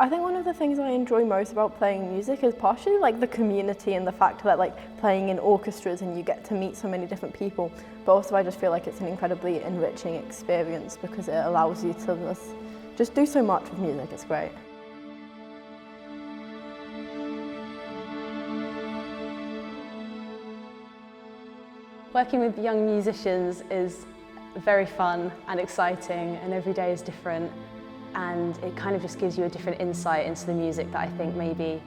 I think one of the things I enjoy most about playing music is partially like the community and the fact that like playing in orchestras and you get to meet so many different people, but also I just feel like it's an incredibly enriching experience because it allows you to just do so much with music. It's great. Working with young musicians is very fun and exciting, and every day is different, and it kind of just gives you a different insight into the music that I think maybe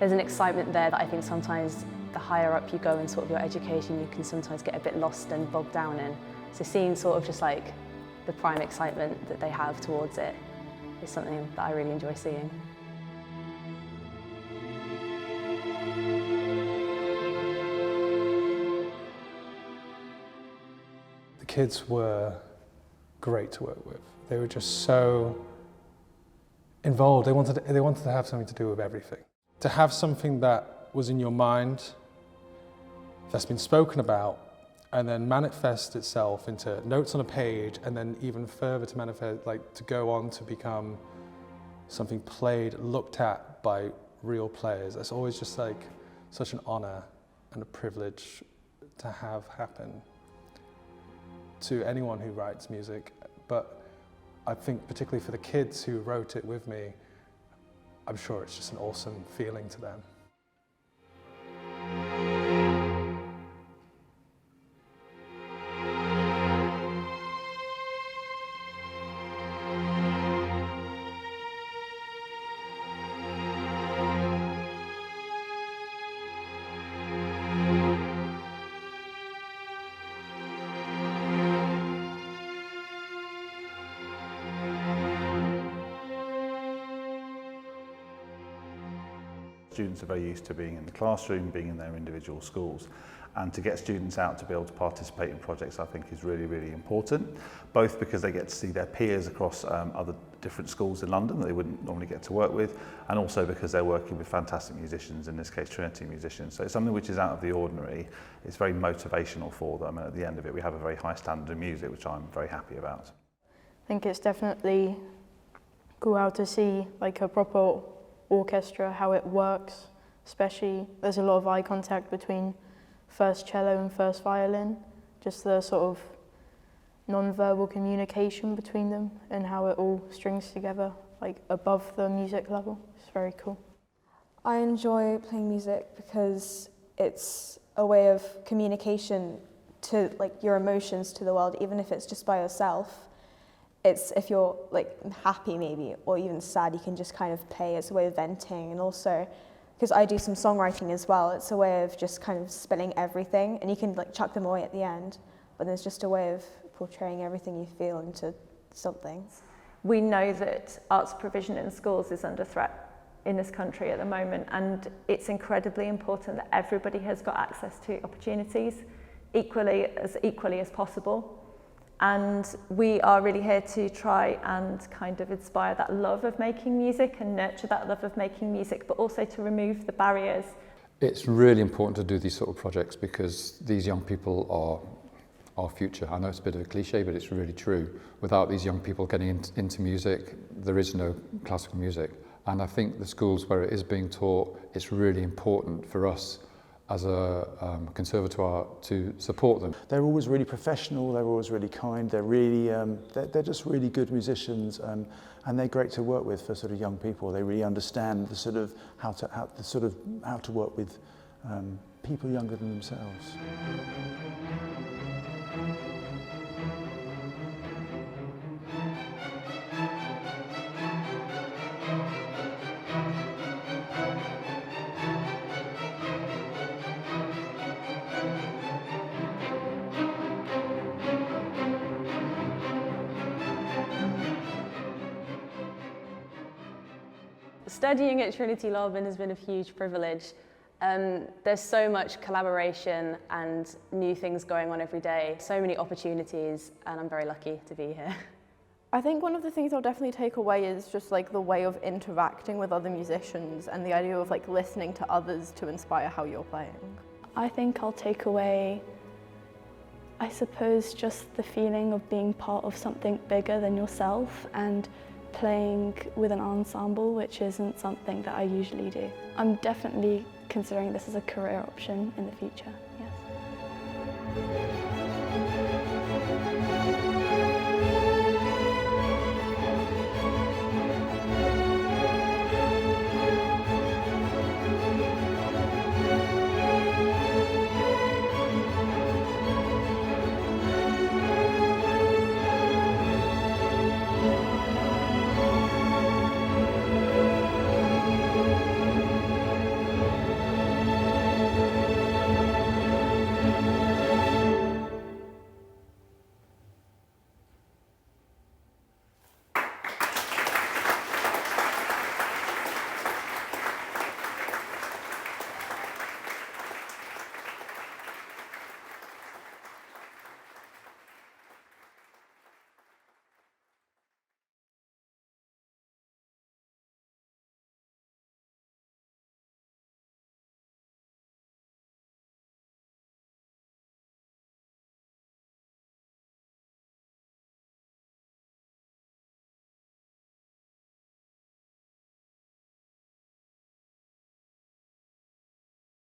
there's an excitement there that I think sometimes the higher up you go in sort of your education you can sometimes get a bit lost and bogged down in. So seeing sort of just like the prime excitement that they have towards it is something that I really enjoy seeing. The kids were great to work with. They were just so involved. They wanted to have something to do with everything. To have something that was in your mind, that's been spoken about, and then manifest itself into notes on a page, and then even further to manifest, like to go on to become something played, looked at by real players. It's always just like such an honor and a privilege to have happen to anyone who writes music. But I think particularly for the kids who wrote it with me, I'm sure it's just an awesome feeling to them. Students are very used to being in the classroom, being in their individual schools, and to get students out to be able to participate in projects I think is really, really important, both because they get to see their peers across other different schools in London that they wouldn't normally get to work with, and also because they're working with fantastic musicians, in this case Trinity musicians. So it's something which is out of the ordinary. It's very motivational for them, and at the end of it we have a very high standard of music, which I'm very happy about. I think it's definitely cool how to see like a proper orchestra, how it works, especially there's a lot of eye contact between first cello and first violin, just the sort of non-verbal communication between them and how it all strings together like above the music level. It's very cool. I enjoy playing music because it's a way of communication to like your emotions to the world, even if it's just by yourself. It's if you're like happy maybe or even sad, you can just kind of play as a way of venting, and also because I do some songwriting as well, it's a way of just kind of spilling everything, and you can like chuck them away at the end, but there's just a way of portraying everything you feel into something. We know that arts provision in schools is under threat in this country at the moment, and it's incredibly important that everybody has got access to opportunities equally as possible. And we are really here to try and kind of inspire that love of making music and nurture that love of making music, but also to remove the barriers. It's really important to do these sort of projects because these young people are our future. I know it's a bit of a cliche, but it's really true. Without these young people getting into music, there is no classical music. And I think the schools where it is being taught, it's really important for us as a conservatoire to support them. They're always really professional, they're always really kind, they're really, they're just really good musicians, and they're great to work with for sort of young people. They really understand the sort of how to work with people younger than themselves. Studying at Trinity Laban has been a huge privilege. There's so much collaboration and new things going on every day, so many opportunities, and I'm very lucky to be here. I think one of the things I'll definitely take away is just like the way of interacting with other musicians and the idea of like listening to others to inspire how you're playing. I think I'll take away, I suppose, just the feeling of being part of something bigger than yourself and playing with an ensemble, which isn't something that I usually do. I'm definitely considering this as a career option in the future, yes.